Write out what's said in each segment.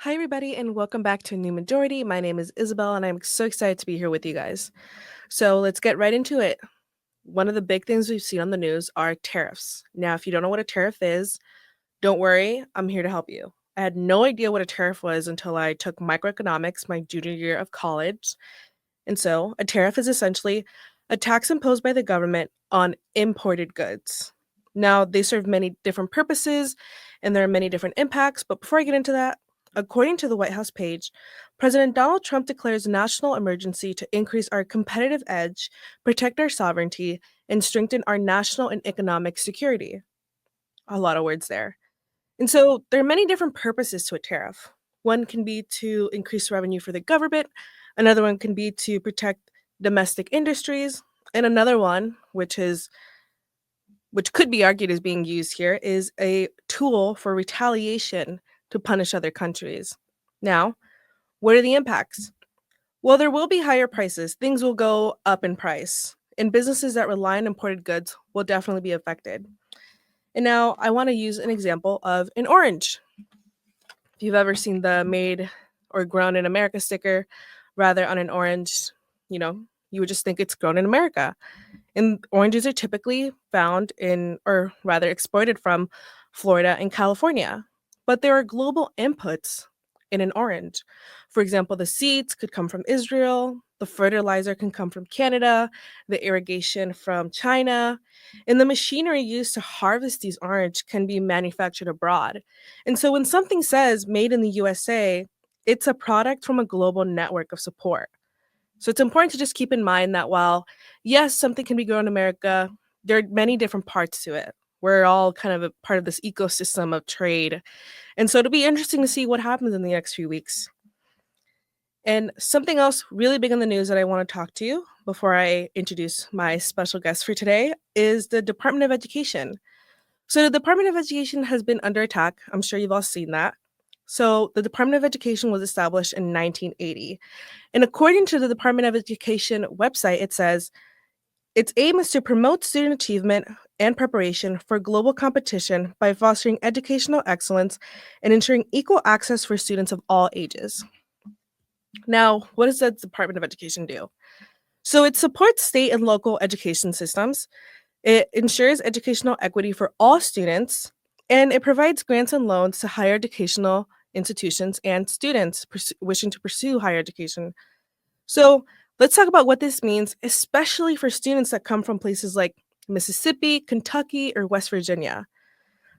Hi, everybody, and welcome back to New Majority. My name is Isabel, and I'm so excited to be here with you guys. So let's get right into it. One of the big things we've seen on the news are tariffs. Now, if you don't know what a tariff is, don't worry, I'm here to help you. I had no idea what a tariff was until I took microeconomics my junior year of college. And so, a tariff is essentially a tax imposed by the government on imported goods. Now, they serve many different purposes and there are many different impacts, but before I get into that, according to the White House page, President Donald Trump declares national emergency to increase our competitive edge, protect our sovereignty, and strengthen our national and economic security. A lot of words there. And so there are many different purposes to a tariff. One can be to increase revenue for the government, another one can be to protect domestic industries, and another one, which could be argued as being used here, is a tool for retaliation to punish other countries. Now, what are the impacts? Well, there will be higher prices. Things will go up in price, and businesses that rely on imported goods will definitely be affected. And now I want to use an example of an orange. If you've ever seen the made or grown in America sticker, rather on an orange, you know, you would just think it's grown in America. And oranges are typically found in, or rather exported from, Florida and California. But there are global inputs in an orange. For example, the seeds could come from Israel, the fertilizer can come from Canada, the irrigation from China, and the machinery used to harvest these orange can be manufactured abroad. And so when something says made in the USA, it's a product from a global network of support. So it's important to just keep in mind that while, yes, something can be grown in America, there are many different parts to it. We're all kind of a part of this ecosystem of trade. And so it'll be interesting to see what happens in the next few weeks. And something else really big in the news that I want to talk to you before I introduce my special guest for today is the Department of Education. So the Department of Education has been under attack. I'm sure you've all seen that. So the Department of Education was established in 1980. And according to the Department of Education website, it says its aim is to promote student achievement and preparation for global competition by fostering educational excellence and ensuring equal access for students of all ages. Now, what does the Department of Education do? So it supports state and local education systems. It ensures educational equity for all students, and it provides grants and loans to higher educational institutions and students wishing to pursue higher education. So let's talk about what this means, especially for students that come from places like Mississippi, Kentucky, or West Virginia.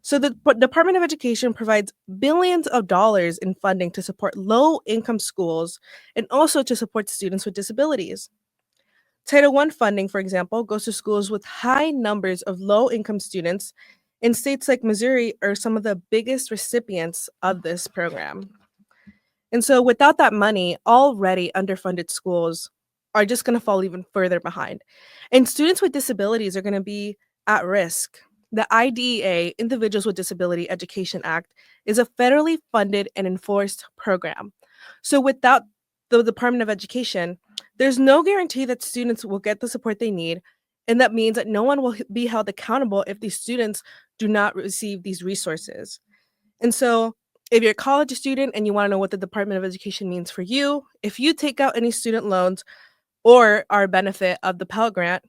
So the Department of Education provides billions of dollars in funding to support low income schools and also to support students with disabilities. Title I funding, for example, goes to schools with high numbers of low income students, and states like Missouri are some of the biggest recipients of this program. And so, without that money, already underfunded schools are just going to fall even further behind. And students with disabilities are going to be at risk. The IDEA, Individuals with Disability Education Act, is a federally funded and enforced program. So, without the Department of Education, there's no guarantee that students will get the support they need. And that means that no one will be held accountable if these students do not receive these resources. And so, if you're a college student and you want to know what the Department of Education means for you, if you take out any student loans or are a benefit of the Pell Grant,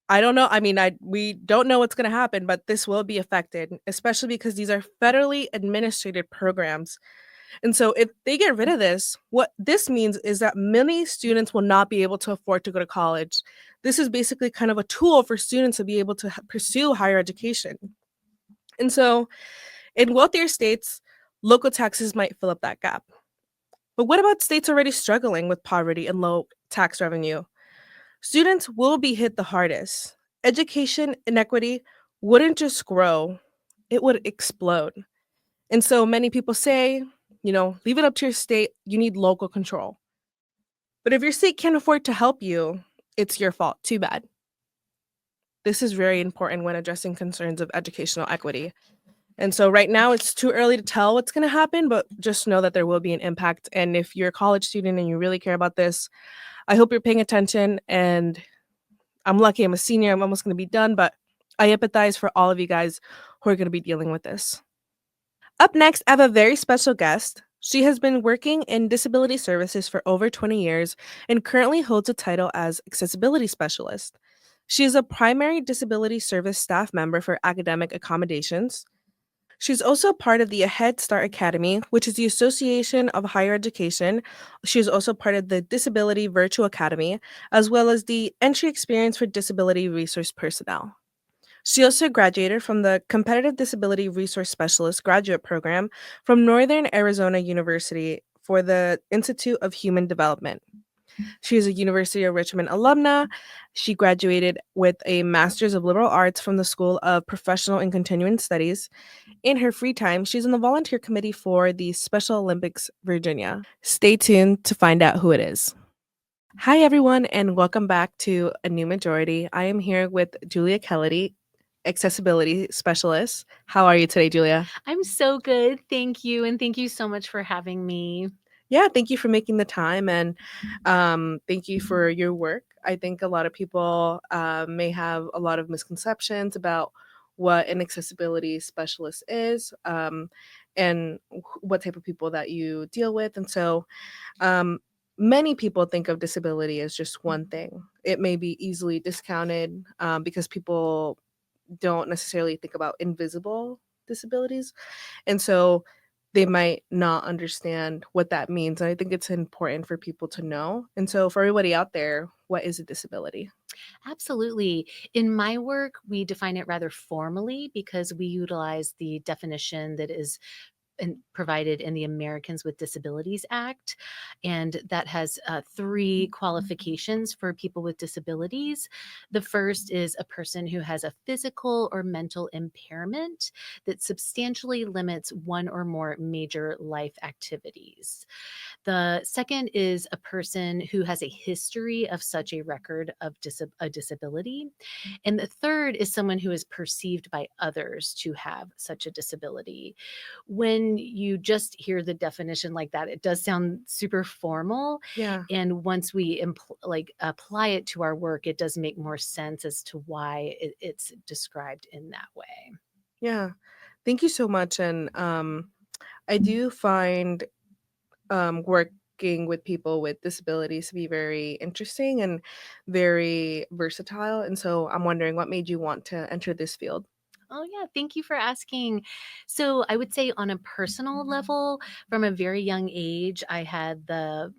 I don't know. I mean, we don't know what's going to happen, but this will be affected, especially because these are federally administrated programs. And so, if they get rid of this, what this means is that many students will not be able to afford to go to college. This is basically kind of a tool for students to be able to pursue higher education. And so, in wealthier states, local taxes might fill up that gap. But what about states already struggling with poverty and low tax revenue? Students will be hit the hardest. Education inequity wouldn't just grow, it would explode. And so many people say, leave it up to your state, you need local control. But if your state can't afford to help you, it's your fault. Too bad. This is very important when addressing concerns of educational equity. And so right now it's too early to tell what's going to happen, but just know that there will be an impact. And if you're a college student and you really care about this, I hope you're paying attention. And I'm lucky I'm a senior. I'm almost going to be done, but I empathize for all of you guys who are going to be dealing with this. Up next, I have a very special guest. She has been working in disability services for over 20 years and currently holds a title as accessibility specialist. She is a primary disability service staff member for academic accommodations. She's also part of the Head Start Academy, which is the Association of Higher Education. She is also part of the Disability Virtual Academy, as well as the Entry Experience for Disability Resource Personnel. She also graduated from the Competitive Disability Resource Specialist graduate program from Northern Arizona University for the Institute of Human Development. She is a University of Richmond alumna. She graduated with a Master's of Liberal Arts from the School of Professional and Continuing Studies. In her free time, she's in the volunteer committee for the Special Olympics Virginia. Stay tuned to find out who it is. Hi, everyone, and welcome back to A New Majority. I am here with Julia Kennedy, accessibility specialist. How are you today, Julia? I'm so good. Thank you. And thank you so much for having me. Yeah, thank you for making the time and thank you for your work. I think a lot of people may have a lot of misconceptions about what an accessibility specialist is and what type of people that you deal with. And so um, many people think of disability as just one thing. It may be easily discounted because people don't necessarily think about invisible disabilities. And so they might not understand what that means. And I think it's important for people to know. And so for everybody out there, what is a disability? Absolutely. In my work, we define it rather formally because we utilize the definition that is provided in the Americans with Disabilities Act. And that has three qualifications for people with disabilities. The first is a person who has a physical or mental impairment that substantially limits one or more major life activities. The second is a person who has a history of such a record of a disability. And the third is someone who is perceived by others to have such a disability. When you just hear the definition like that, it does sound super formal. Yeah. And once we apply it to our work, it does make more sense as to why it's described in that way. Yeah. Thank you so much. And I do find working with people with disabilities to be very interesting and very versatile. And so I'm wondering what made you want to enter this field? Oh, yeah. Thank you for asking. So, I would say on a personal level, from a very young age, I had the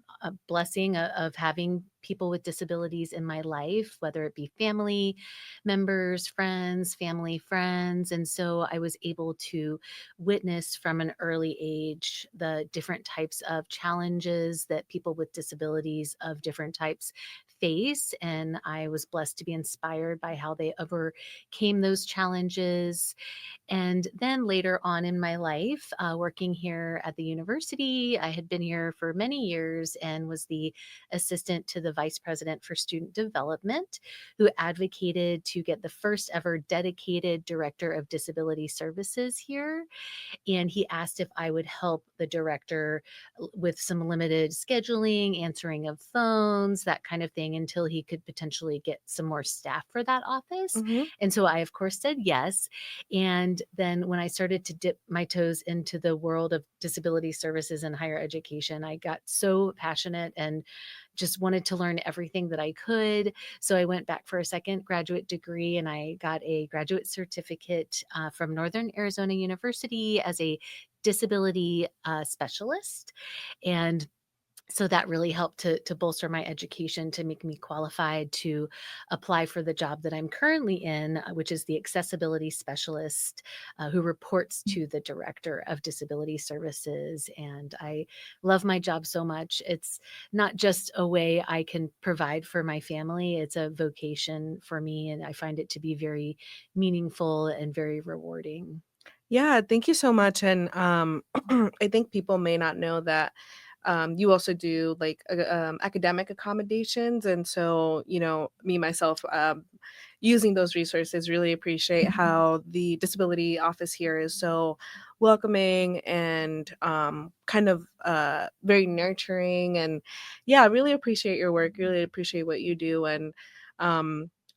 blessing of having people with disabilities in my life, whether it be family members, friends, family friends. And so I was able to witness from an early age the different types of challenges that people with disabilities of different types face. And I was blessed to be inspired by how they overcame those challenges. And then later on in my life, working here at the university, I had been here for many years and was the assistant to the vice president for student development, who advocated to get the first ever dedicated director of disability services here. And he asked if I would help the director with some limited scheduling, answering of phones, that kind of thing, until he could potentially get some more staff for that office. Hmm. And so I, of course, said yes. And then when I started to dip my toes into the world of disability services and higher education, I got so passionate and just wanted to learn everything that I could. So I went back for a second graduate degree and I got a graduate certificate from Northern Arizona University as a disability specialist. And so that really helped to bolster my education to make me qualified to apply for the job that I'm currently in, which is the accessibility specialist who reports to the director of disability services. And I love my job so much. It's not just a way I can provide for my family, it's a vocation for me. And I find it to be very meaningful and very rewarding. Yeah, thank you so much. And I think people may not know that you also do like academic accommodations. And so, me myself, using those resources, really appreciate how the disability office here is so welcoming and kind of very nurturing. And yeah, I really appreciate your work, really appreciate what you do. And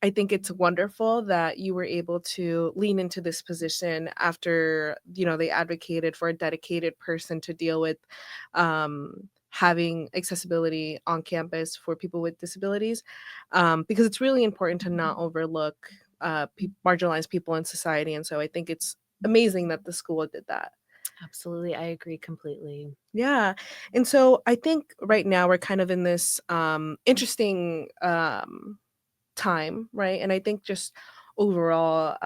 I think it's wonderful that you were able to lean into this position after, they advocated for a dedicated person to deal with having accessibility on campus for people with disabilities, because it's really important to not overlook marginalized people in society. And so I think it's amazing that the school did that. Absolutely, I agree completely. Yeah. And so I think right now we're kind of in this interesting time, right? And I think just overall,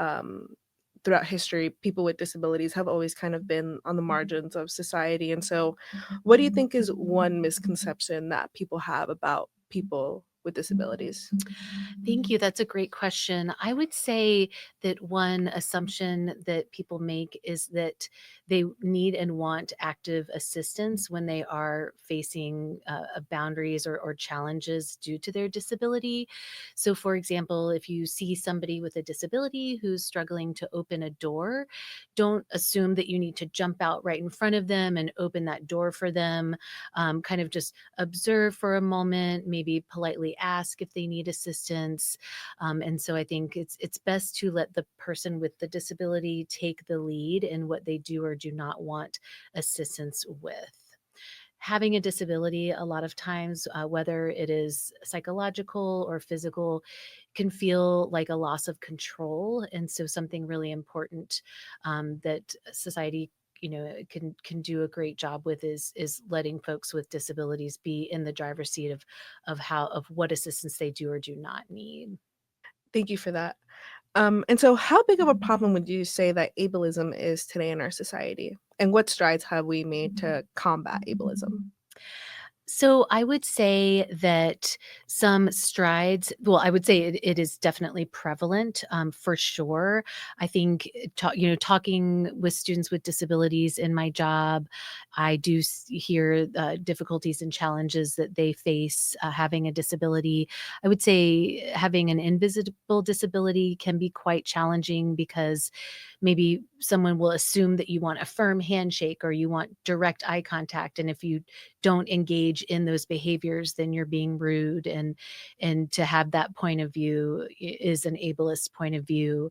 throughout history, people with disabilities have always kind of been on the margins of society. And so, what do you think is one misconception that people have about people with disabilities? Thank you. That's a great question. I would say that one assumption that people make is that they need and want active assistance when they are facing boundaries or challenges due to their disability. So, for example, if you see somebody with a disability who's struggling to open a door, don't assume that you need to jump out right in front of them and open that door for them. Kind of just observe for a moment, maybe politely ask if they need assistance. And so I think it's best to let the person with the disability take the lead in what they do or do not want assistance with. Having a disability, a lot of times, whether it is psychological or physical, can feel like a loss of control. And so, something really important that society can do a great job with is letting folks with disabilities be in the driver's seat of what assistance they do or do not need. Thank you for that. And so, how big of a problem would you say that ableism is today in our society? And what strides have we made to combat ableism? So I would say that some strides, well, I would say it is definitely prevalent, for sure. I think, talking with students with disabilities in my job, I do hear difficulties and challenges that they face having a disability. I would say having an invisible disability can be quite challenging because maybe someone will assume that you want a firm handshake or you want direct eye contact. And if you don't engage in those behaviors, then you're being rude. And to have that point of view is an ableist point of view.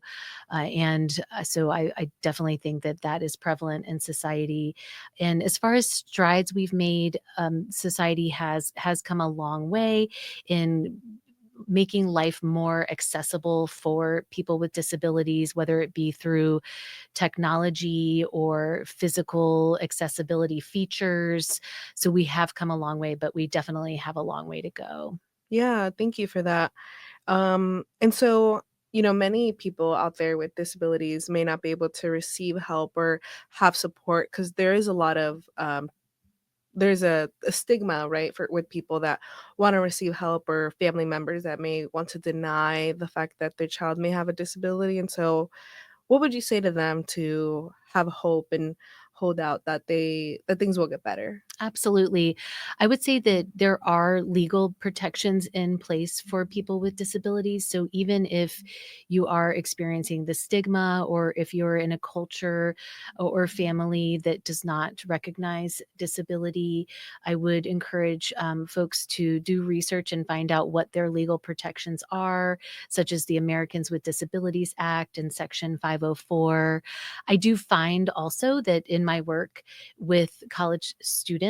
So I definitely think that that is prevalent in society. And as far as strides we've made, society has come a long way in making life more accessible for people with disabilities, whether it be through technology or physical accessibility features. So we have come a long way, but we definitely have a long way to go. Yeah, thank you for that. And so, many people out there with disabilities may not be able to receive help or have support because there is a lot of there's a stigma, right, for with people that want to receive help or family members that may want to deny the fact that their child may have a disability. And so, what would you say to them to have hope and hold out that things will get better? Absolutely. I would say that there are legal protections in place for people with disabilities. So even if you are experiencing the stigma, or if you're in a culture or family that does not recognize disability, I would encourage folks to do research and find out what their legal protections are, such as the Americans with Disabilities Act and Section 504. I do find also that in my work with college students,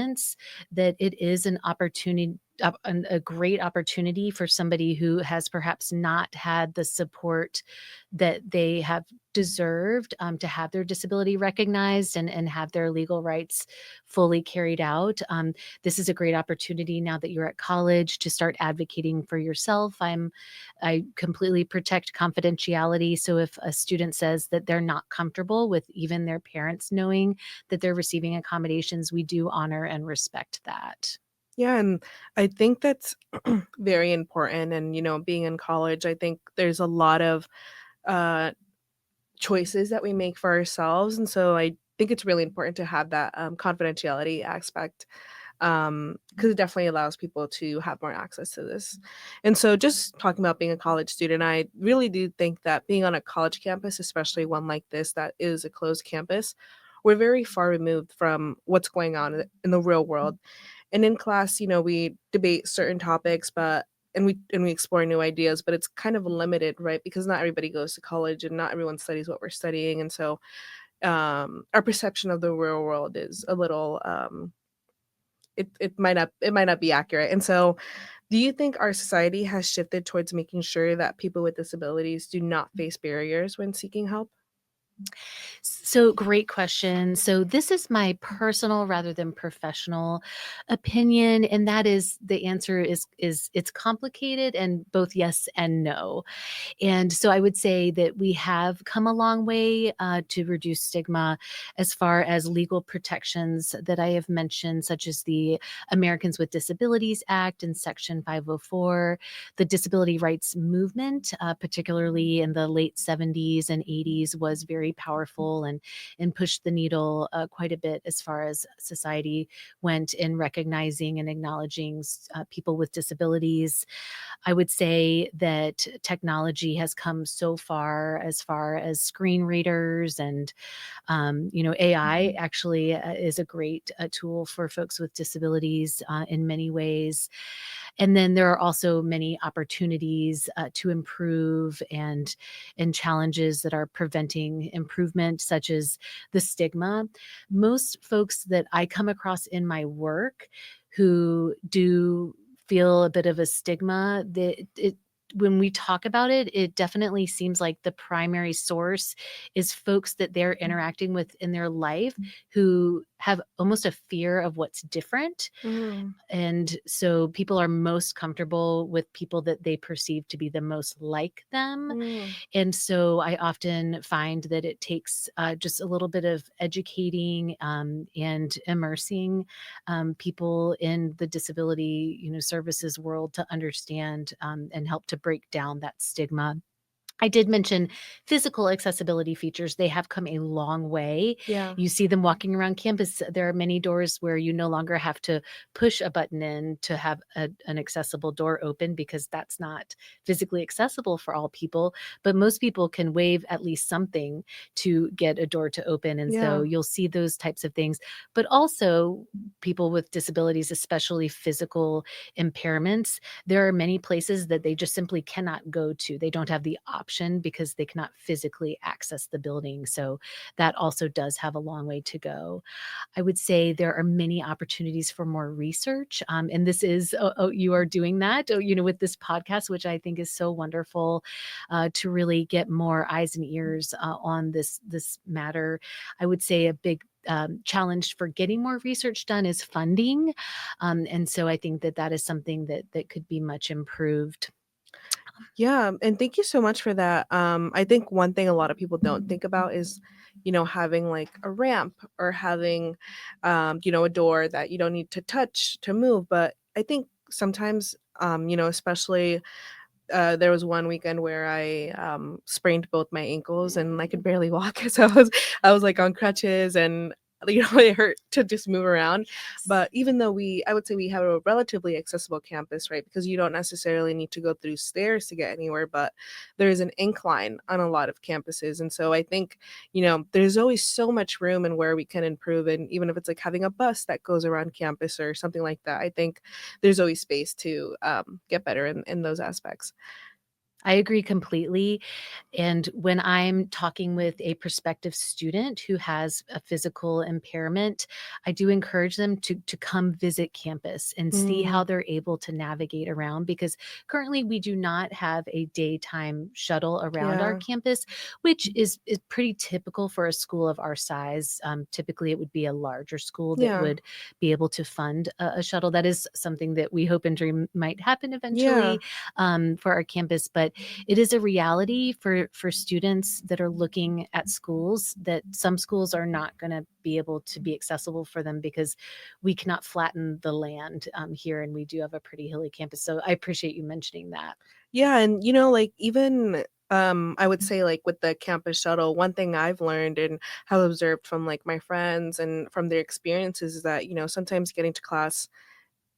that it is an opportunity, a great opportunity for somebody who has perhaps not had the support that they have deserved, to have their disability recognized and have their legal rights fully carried out. This is a great opportunity now that you're at college to start advocating for yourself. I completely protect confidentiality. So if a student says that they're not comfortable with even their parents knowing that they're receiving accommodations, we do honor and respect that. Yeah, and I think that's very important. And being in college, I think there's a lot of uh choices that we make for ourselves, and so I think it's really important to have that confidentiality aspect, because it definitely allows people to have more access to this. And so, just talking about being a college student, I really do think that being on a college campus, especially one like this that is a closed campus, we're very far removed from what's going on in the real world. And in class, we debate certain topics, but and we explore new ideas, but it's kind of limited, right? Because not everybody goes to college and not everyone studies what we're studying, and so our perception of the real world is a little it might not be accurate. And so, do you think our society has shifted towards making sure that people with disabilities do not face barriers when seeking help? So great question. So this is my personal rather than professional opinion, and that is the answer is it's complicated and both yes and no. And so I would say that we have come a long way to reduce stigma as far as legal protections that I have mentioned, such as the Americans with Disabilities Act and Section 504. The disability rights movement, particularly in the late 70s and 80s, was very powerful and pushed the needle quite a bit as far as society went in recognizing and acknowledging people with disabilities. I would say that technology has come so far as screen readers and AI actually is a great tool for folks with disabilities in many ways. And then there are also many opportunities to improve and challenges that are preventing improvement, such as the stigma. Most folks that I come across in my work who do feel a bit of a stigma, that it when we talk about it, it definitely seems like the primary source is folks that they're interacting with in their life who have almost a fear of what's different. Mm, And so people are most comfortable with people that they perceive to be the most like them. mm, And so I often find that it takes just a little bit of educating and immersing people in the disability, services world to understand and help to break down that stigma. I did mention physical accessibility features. They have come a long way. yeah. You see them walking around campus. There are many doors where you no longer have to push a button in to have an accessible door open because that's not physically accessible for all people. But most people can wave at least something to get a door to open. And so Yeah. you'll see those types of things. But also, people with disabilities, especially physical impairments, there are many places that they just simply cannot go to. They don't have the option because they cannot physically access the building. So that also does have a long way to go. I would say there are many opportunities for more research. And this is, you are doing that, with this podcast, which I think is so wonderful to really get more eyes and ears on this matter. I would say a big challenge for getting more research done is funding. And so I think that that is something that could be much improved. Yeah, and thank you so much for that. I think one thing a lot of people don't think about is, having like a ramp or having, a door that you don't need to touch to move. But I think sometimes, especially there was one weekend where I sprained both my ankles and I could barely walk. So I was like on crutches and it hurt to just move around. Yes. But even though I would say we have a relatively accessible campus, right? Because you don't necessarily need to go through stairs to get anywhere, but there is an incline on a lot of campuses. And so I think, there's always so much room and where we can improve. And even if it's like having a bus that goes around campus or something like that, I think there's always space to get better in those aspects. I agree completely. And when I'm talking with a prospective student who has a physical impairment, I do encourage them to come visit campus and see how Mm, they're able to navigate around because currently we do not have a daytime shuttle around our yeah, campus, which is pretty typical for a school of our size. Typically, it would be a larger school that yeah, would be able to fund a shuttle. That is something that we hope and dream might happen yeah, eventually for our campus. But it is a reality for students that are looking at schools that some schools are not going to be able to be accessible for them because we cannot flatten the land here, and we do have a pretty hilly campus. So I appreciate you mentioning that. yeah. And like even I would say like with the campus shuttle, one thing I've learned and have observed from like my friends and from their experiences is that sometimes getting to class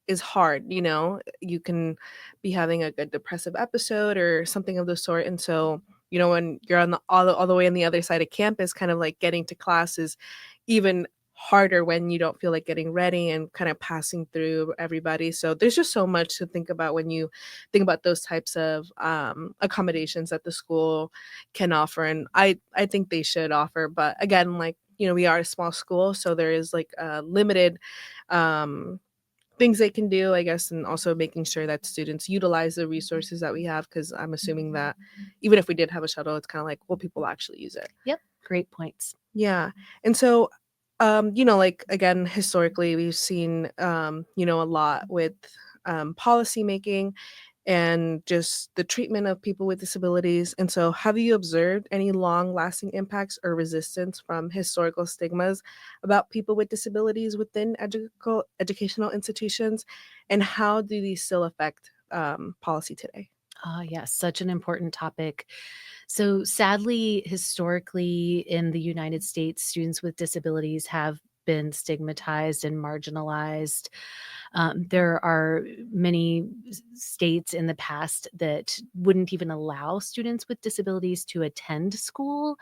is hard. You can be having a good depressive episode or something of the sort, and so when you're on all the way on the other side of campus, kind of like getting to class is even harder when you don't feel like getting ready and kind of passing through everybody. So there's just so much to think about when you think about those types of accommodations that the school can offer, and I think they should offer. But again, like, we are a small school, so there is like limited um things they can do, I guess, and also making sure that students utilize the resources that we have, because I'm assuming that even if we did have a shuttle, it's kind of like, will people actually use it? Yep, great points. Yeah. And so, like, again, historically, we've seen, a lot with policy making and just the treatment of people with disabilities. And so, have you observed any long lasting impacts or resistance from historical stigmas about people with disabilities within educational institutions? And how do these still affect policy today? Ah, yes, such an important topic. So, sadly, historically in the United States, students with disabilities have been stigmatized and marginalized. There are many states in the past that wouldn't even allow students with disabilities to attend school.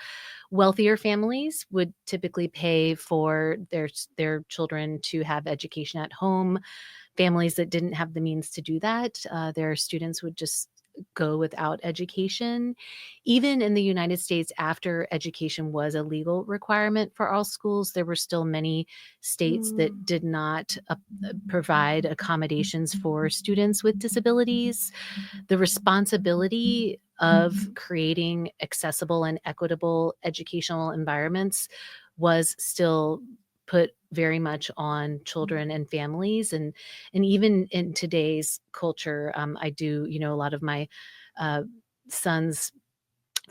Wealthier families would typically pay for their children to have education at home. Families that didn't have the means to do that, their students would just go without education. Even in the United States, after education was a legal requirement for all schools, there were still many states Mm, that did not provide accommodations for students with disabilities. The responsibility of creating accessible and equitable educational environments was still put very much on children and families, and even in today's culture, I do, a lot of my uh, sons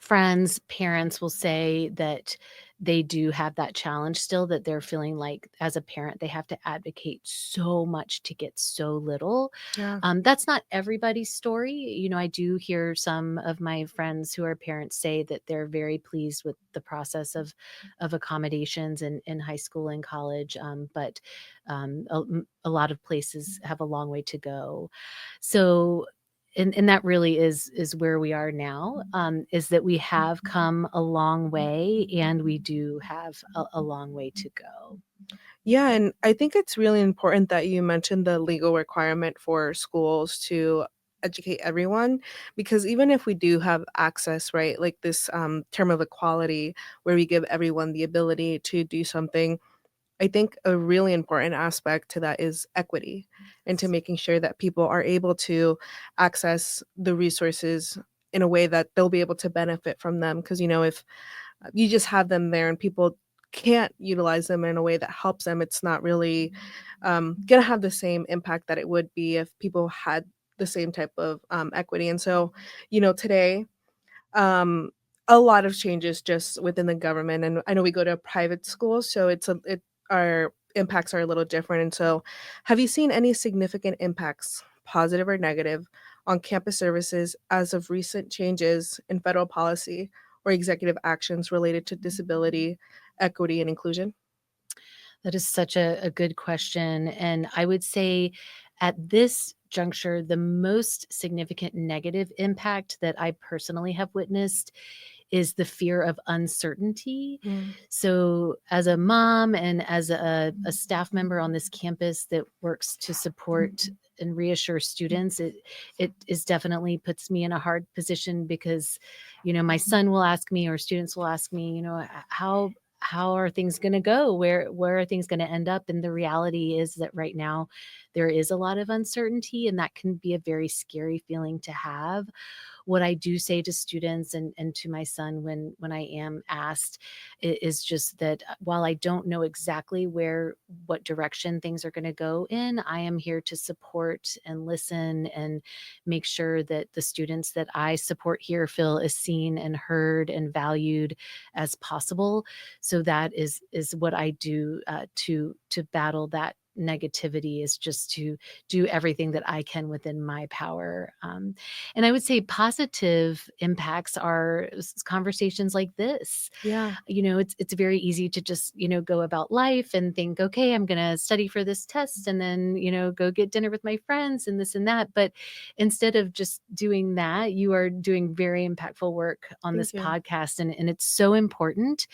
friends, parents will say that they do have that challenge still, that they're feeling like as a parent, they have to advocate so much to get so little. yeah. That's not everybody's story. I do hear some of my friends who are parents say that they're very pleased with the process of accommodations in high school and college, but a lot of places have a long way to go. So and that really is where we are now, is that we have come a long way, and we do have a long way to go. Yeah, and I think it's really important that you mentioned the legal requirement for schools to educate everyone, because even if we do have access, right, like this term of equality where we give everyone the ability to do something, I think a really important aspect to that is equity, and to making sure that people are able to access the resources in a way that they'll be able to benefit from them. Because, if you just have them there and people can't utilize them in a way that helps them, it's not really gonna have the same impact that it would be if people had the same type of equity. And so, today, um, a lot of changes just within the government, and I know we go to private schools, so our impacts are a little different. And so, have you seen any significant impacts, positive or negative, on campus services as of recent changes in federal policy or executive actions related to disability, equity, and inclusion? That is such a good question. And I would say at this juncture, the most significant negative impact that I personally have witnessed is the fear of uncertainty. Mm, So, as a mom and as a staff member on this campus that works to support and reassure students, it is definitely puts me in a hard position because, my son will ask me or students will ask me, how are things going to go? Where are things going to end up? And the reality is that right now there is a lot of uncertainty, and that can be a very scary feeling to have. What I do say to students and to my son when I am asked is just that, while I don't know exactly what direction things are going to go in, I am here to support and listen and make sure that the students that I support here feel as seen and heard and valued as possible. So that is what I do, to battle that negativity is just to do everything that I can within my power. And I would say positive impacts are conversations like this. Yeah. It's very easy to just, go about life and think, okay, I'm going to study for this test and then, go get dinner with my friends and this and that. But instead of just doing that, you are doing very impactful work on this Thank you. podcast. And it's so important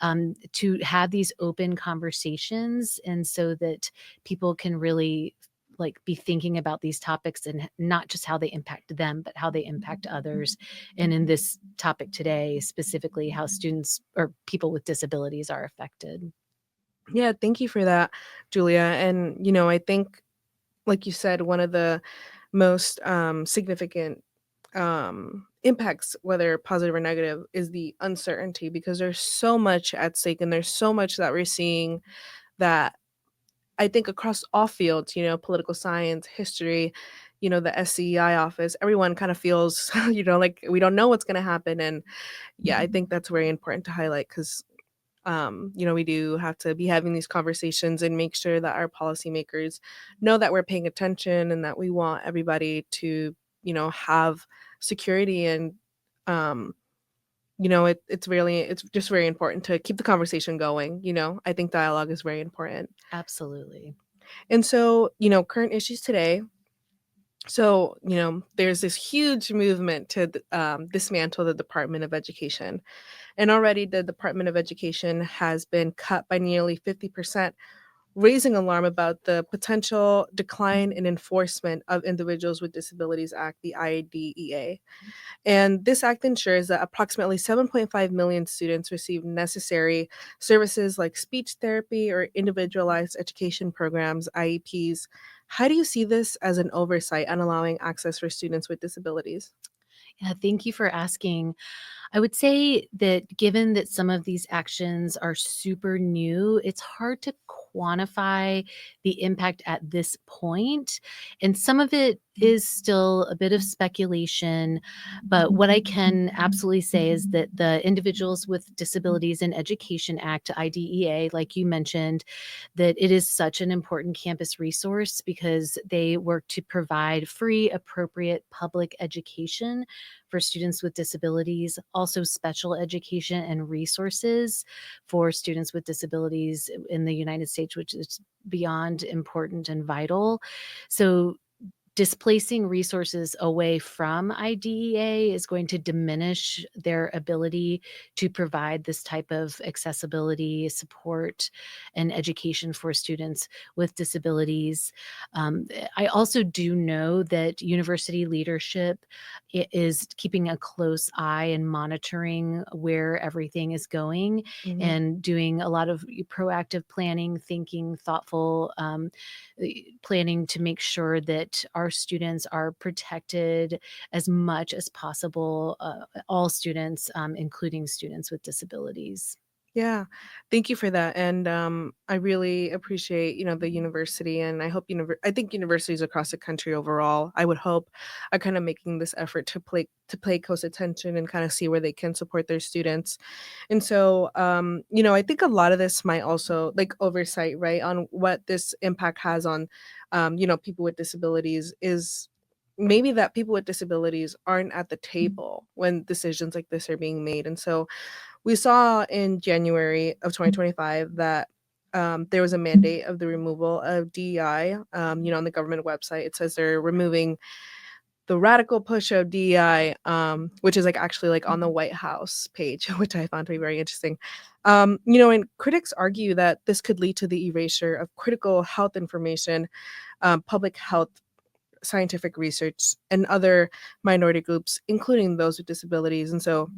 to have these open conversations, and so that people can really like be thinking about these topics and not just how they impact them, but how they impact others. And in this topic today, specifically how students or people with disabilities are affected. Yeah, thank you for that, Julia. And, I think, like you said, one of the most significant impacts, whether positive or negative, is the uncertainty because there's so much at stake and there's so much that we're seeing that I think across all fields, political science, history, the SCEI office, everyone kind of feels, like we don't know what's going to happen. And yeah, I think that's very important to highlight because we do have to be having these conversations and make sure that our policymakers know that we're paying attention and that we want everybody to, have security. And, um, it's just very important to keep the conversation going. I think dialogue is very important. Absolutely. And so, current issues today. So, there's this huge movement to dismantle the Department of Education. And already the Department of Education has been cut by nearly 50%, raising alarm about the potential decline in enforcement of Individuals with Disabilities Act, the IDEA. And this act ensures that approximately 7.5 million students receive necessary services like speech therapy or individualized education programs, IEPs. How do you see this as an oversight on allowing access for students with disabilities? Yeah, thank you for asking. I would say that given that some of these actions are super new, it's hard to quantify the impact at this point. And some of it is still a bit of speculation. But what I can absolutely say is that the Individuals with Disabilities in Education Act, IDEA, like you mentioned, that it is such an important campus resource because they work to provide free, appropriate public education for students with disabilities, also special education and resources for students with disabilities in the United States, which is beyond important and vital. So displacing resources away from IDEA is going to diminish their ability to provide this type of accessibility, support, and education for students with disabilities. I also do know that university leadership is keeping a close eye and monitoring where everything is going Mhm. and doing a lot of proactive planning, thinking, thoughtful planning to make sure that our students are protected as much as possible, all students, including students with disabilities. Yeah, thank you for that, and, I really appreciate, the university, and I think universities across the country overall, I would hope, are kinda making this effort to pay close attention and kinda see where they can support their students, and so, I think a lot of this might also like, oversight, right, on what this impact has on, people with disabilities is maybe that people with disabilities aren't at the table when decisions like this are being made, and so we saw in January of 2025 that there was a mandate of the removal of DEI. On the government website, it says they're removing the radical push of DEI, which is like actually like on the White House page, which I found to be very interesting. And critics argue that this could lead to the erasure of critical health information, public health, scientific research, and other minority groups, including those with disabilities. And so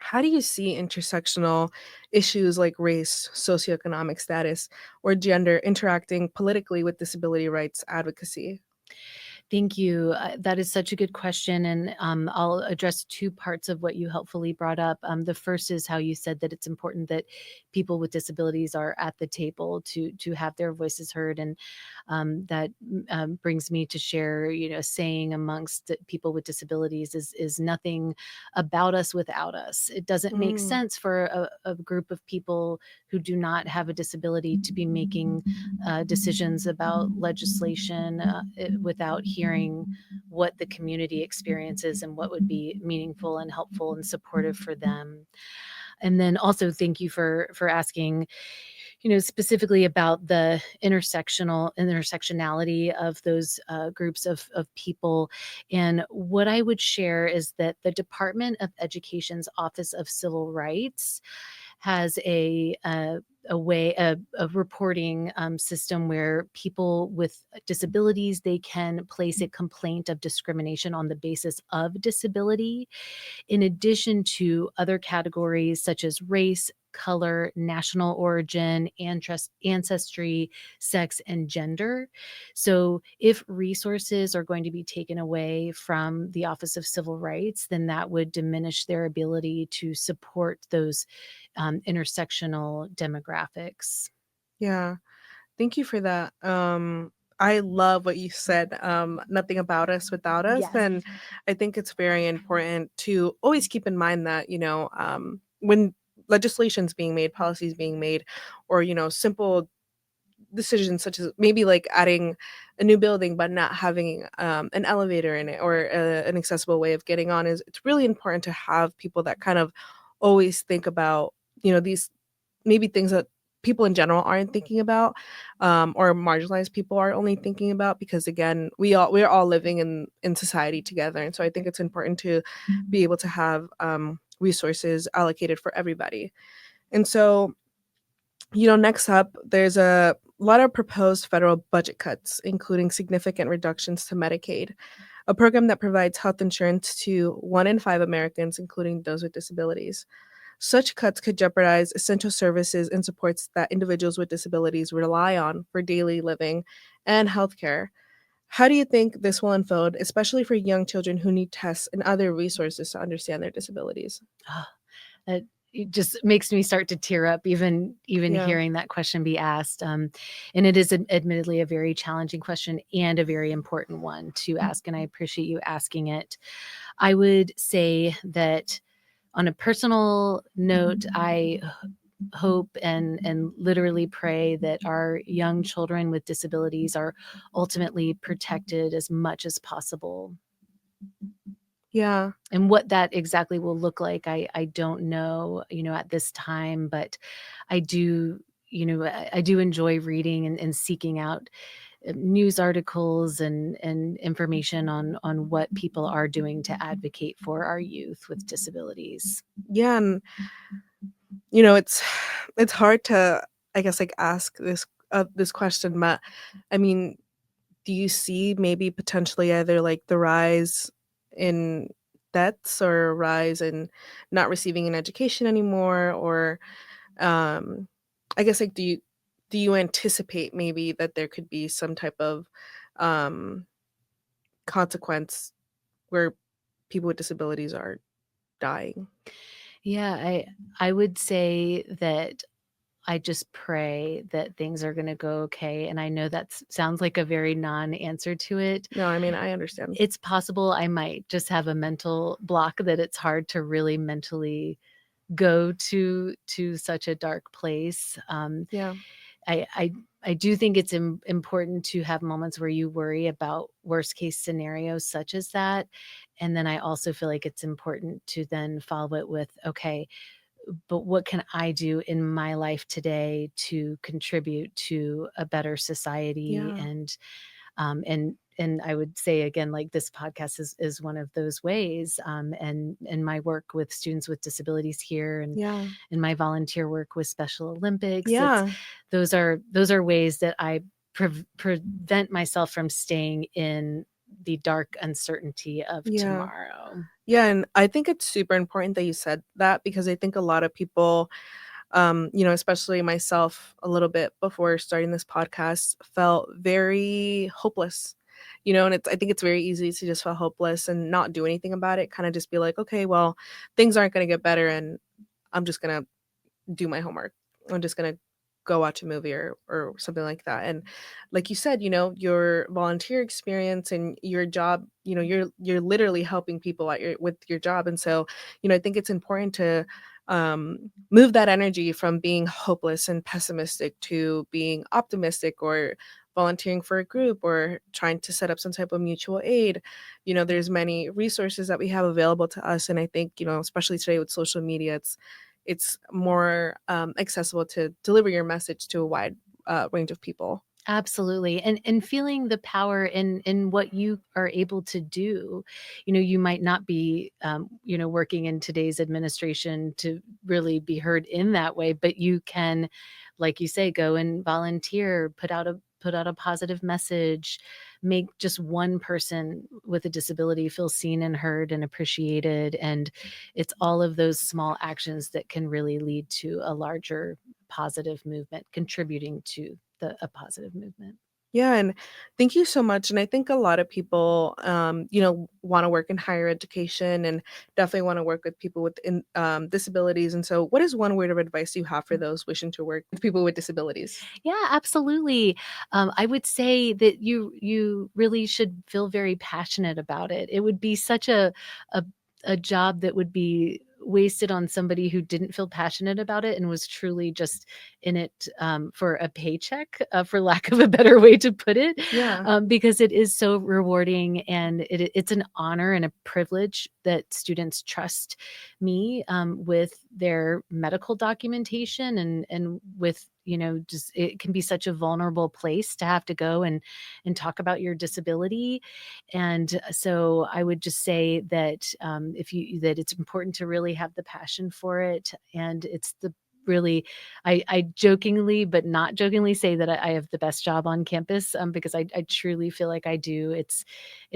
how do you see intersectional issues like race, socioeconomic status, or gender interacting politically with disability rights advocacy? Thank you. That is such a good question, and I'll address two parts of what you helpfully brought up. The first is how you said that it's important that people with disabilities are at the table to have their voices heard, and that brings me to share, a saying amongst people with disabilities is nothing about us without us. It doesn't make Mm, sense for a group of people who do not have a disability to be making decisions about legislation without hearing what the community experiences and what would be meaningful and helpful and supportive for them. And then also thank you for asking, specifically about the intersectionality of those groups of people. And what I would share is that the Department of Education's Office of Civil Rights has a reporting system where people with disabilities, they can place a complaint of discrimination on the basis of disability, in addition to other categories such as race, color, national origin, ancestry, sex, and gender. So, if resources are going to be taken away from the Office of Civil Rights, then that would diminish their ability to support those intersectional demographics. yeah. Thank you for that. I love what you said, nothing about us without us. Yes. And I think it's very important to always keep in mind that, when legislation's being made, policies being made, or, simple decisions such as maybe like adding a new building but not having an elevator in it or an accessible way of getting on, is it's really important to have people that kind of always think about, these maybe things that people in general aren't thinking about, or marginalized people are only thinking about, because again, we're all living in society together, and so I think it's important to be able to have resources allocated for everybody. And so, next up, there's a lot of proposed federal budget cuts, including significant reductions to Medicaid, a program that provides health insurance to 1 in 5 Americans, including those with disabilities. Such cuts could jeopardize essential services and supports that individuals with disabilities rely on for daily living and healthcare. How do you think this will unfold, especially for young children who need tests and other resources to understand their disabilities? Ah, it it just makes me start to tear up even Yeah. hearing that question be asked. And it is admittedly a very challenging question and a very important one to ask, and I appreciate you asking it. I would say that on a personal note, I hope and literally pray that our young children with disabilities are ultimately protected as much as possible. Yeah. And what that exactly will look like, I don't know, at this time, but I do, I do enjoy reading and seeking out news articles and information on what people are doing to advocate for our youth with disabilities. Yeah, and it's it's hard to, I guess, like, ask this question, but I mean, do you see maybe potentially either like the rise in deaths or rise in not receiving an education anymore, or um I guess, like, do you anticipate maybe that there could be some type of um consequence where people with disabilities are dying? Yeah, I would say that I just pray that things are gonna go okay, and I know that sounds like a very non-answer to it. No, I mean, I understand. It's possible I might just have a mental block that it's hard to really mentally go to such a dark place. Yeah. I I I do think it's important to have moments where you worry about worst case scenarios such as that, and then I also feel like it's important to then follow it with, "Okay, but what can I do in my life today to contribute to a better society?" Yeah. And I would say again, like, this podcast is one of those ways, and my work with students with disabilities here, Yeah. and my volunteer work with Special Olympics, it's Yeah. those are ways that I prevent myself from staying in the dark uncertainty of Yeah. tomorrow. Yeah, and I think it's super important that you said that, because I think a lot of people, especially myself a little bit before starting this podcast, felt very hopeless. and I think it's very easy to just feel hopeless and not do anything about it, kind of just be like, okay, well, things aren't going to get better, and I'm just going to do my homework. I'm just gonna go watch a movie or something like that. And like you said, your volunteer experience and your job, you're literally helping people at your with your job. And so, I think it's important to move that energy from being hopeless and pessimistic to being optimistic, or volunteering for a group, or trying to set up some type of mutual aid. There's many resources that we have available to us. And I think, especially today with social media, it's more accessible to deliver your message to a wide range of people. Absolutely. And feeling the power in what you are able to do. You might not be working in today's administration to really be heard in that way, but you can, like you say, go and volunteer, put out a positive message, make just one person with a disability feel seen and heard and appreciated. And it's all of those small actions that can really lead to a larger positive movement, contributing to a positive movement. Yeah, and thank you so much. And I think a lot of people, want to work in higher education and definitely want to work with people with disabilities. And so, what is one word of advice you have for those wishing to work with people with disabilities? Yeah, absolutely. I would say that you really should feel very passionate about it. It would be such a a job that would be wasted on somebody who didn't feel passionate about it and was truly just in it for a paycheck, for lack of a better way to put it, Yeah. because it is so rewarding, and it's an honor and a privilege that students trust me with their medical documentation, and with just it can be such a vulnerable place to have to go and talk about your disability. And so I would just say that if you that it's important to really have the passion for it. And it's the really I jokingly but not jokingly say that I have the best job on campus, because I truly feel like I do. It's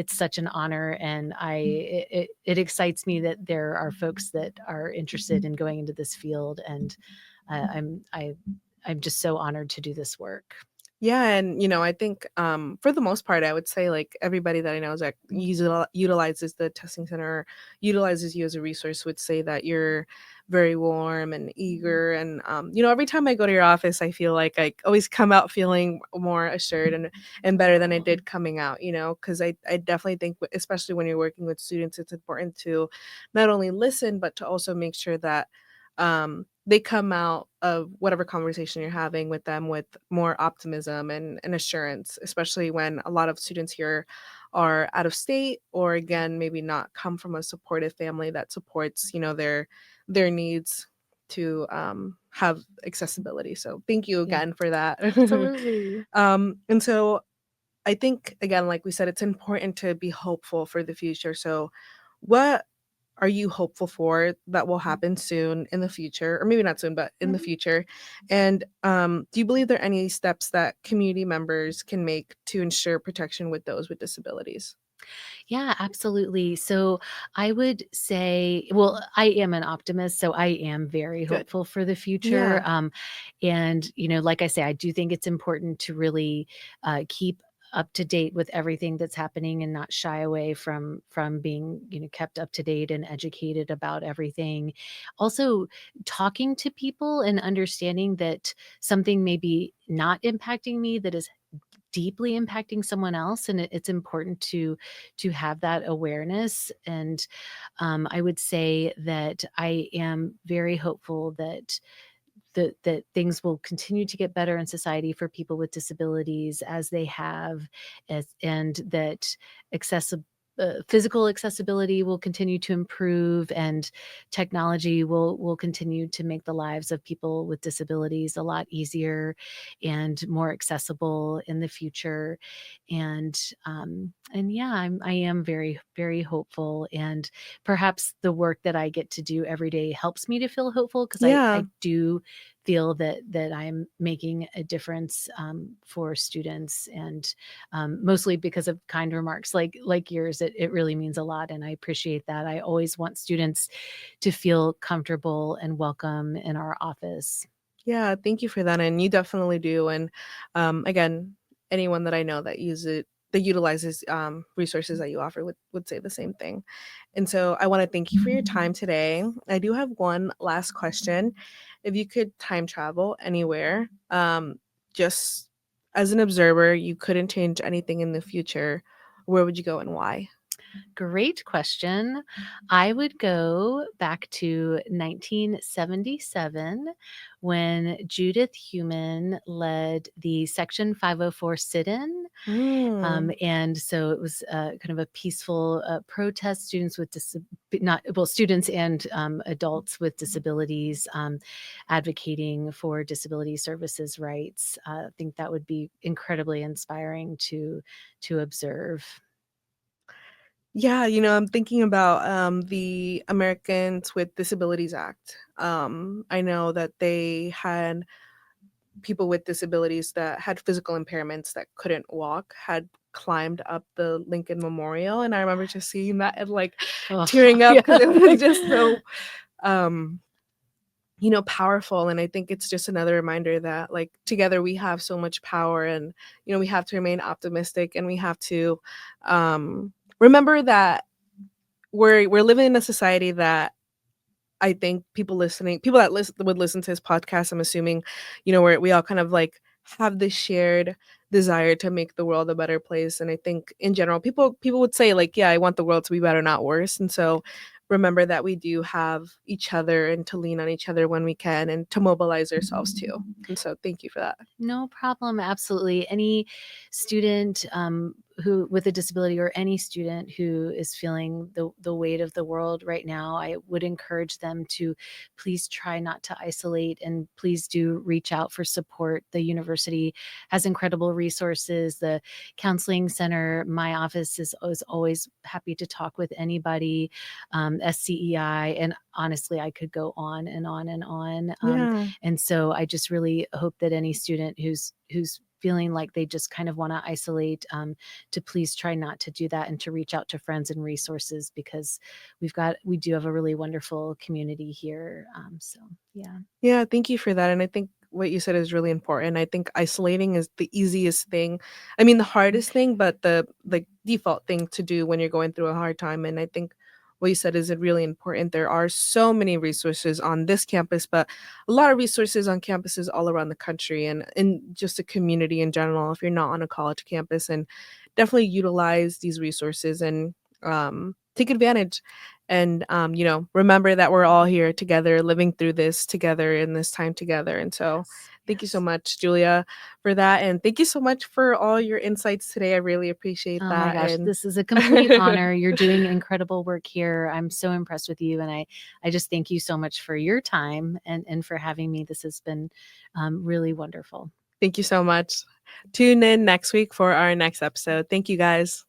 such an honor, and it excites me that there are folks that are interested in going into this field. And I'm just so honored to do this work. Yeah, and I think for the most part, I would say like everybody that I know is that utilizes the testing center, utilizes you as a resource, would say that you're very warm and eager. And every time I go to your office, I feel like I always come out feeling more assured and better than I did coming out. Because I definitely think, especially when you're working with students, it's important to not only listen but to also make sure that they come out of whatever conversation you're having with them with more optimism and assurance, especially when a lot of students here are out of state, or again, maybe not come from a supportive family that supports, their needs to have accessibility. So thank you Yeah, again for that. absolutely. And so I think, again, like we said, it's important to be hopeful for the future. So what are you hopeful for that will happen soon in the future, or maybe not soon, but in the future? And do you believe there are any steps that community members can make to ensure protection with those with disabilities? Yeah, absolutely. So I would say, well, I am an optimist, so I am very Good. hopeful for the future. Yeah. And like I say, I do think it's important to really keep up to date with everything that's happening and not shy away from being kept up to date and educated about everything. Also, talking to people and understanding that something may be not impacting me that is deeply impacting someone else, and it's important to have that awareness. And I would say that I am very hopeful that things will continue to get better in society for people with disabilities as they have, and that accessible physical accessibility will continue to improve, and technology will continue to make the lives of people with disabilities a lot easier and more accessible in the future. And yeah, I am very, very hopeful, and perhaps the work that I get to do every day helps me to feel hopeful, because Yeah. I do feel that I'm making a difference for students. And mostly because of kind remarks like yours. It really means a lot, and I appreciate that. I always want students to feel comfortable and welcome in our office. Yeah, thank you for that, and you definitely do. And again, anyone that I know that that utilizes resources that you offer would say the same thing. And so I want to thank you for your time today. I do have one last question. If you could time travel anywhere, just as an observer, you couldn't change anything in the future, where would you go and why? Great question. I would go back to 1977 when Judith Heumann led the Section 504 sit-in. Mm. And so it was kind of a peaceful protest. Students with not well, students and adults with disabilities advocating for disability services rights. I think that would be incredibly inspiring to observe. Yeah, I'm thinking about the Americans with Disabilities Act. I know that they had people with disabilities that had physical impairments that couldn't walk had climbed up the Lincoln Memorial, and I remember just seeing that and like Oh, tearing up because yeah. it was just so um powerful. And I think it's just another reminder that like together we have so much power, and we have to remain optimistic, and we have to remember that we're living in a society that I think people that would listen to his podcast, I'm assuming, we all kind of like have this shared desire to make the world a better place. And I think in general, people would say like, yeah, I want the world to be better, not worse. And so remember that we do have each other and to lean on each other when we can and to mobilize ourselves too. And so thank you for that. No problem. Absolutely. Any student who with a disability or any student who is feeling the weight of the world right now, I would encourage them to please try not to isolate and please do reach out for support. The university has incredible resources. The counseling center, my office is always happy to talk with anybody, SCEI, and honestly, I could go on and on and on. Yeah. And so I just really hope that any student who's feeling like they just kind of want to isolate, to please try not to do that and to reach out to friends and resources because we do have a really wonderful community here. So yeah. Yeah, thank you for that. And I think what you said is really important. I think isolating is the easiest thing. I mean, the hardest thing, but the like default thing to do when you're going through a hard time. And I think what you said is really important. There are so many resources on this campus, but a lot of resources on campuses all around the country and in just a community in general, if you're not on a college campus, and definitely utilize these resources and take advantage. And remember that we're all here together living through this together in this time together. And so Yes. thank you so Yes. much, Julia, for that, and thank you so much for all your insights today. I really appreciate Oh my that. gosh, And this is a complete honor. You're doing incredible work here. I'm so impressed with you, and I just thank you so much for your time and for having me. This has been really wonderful. thank you so much. Tune in next week for our next episode. Thank you, guys.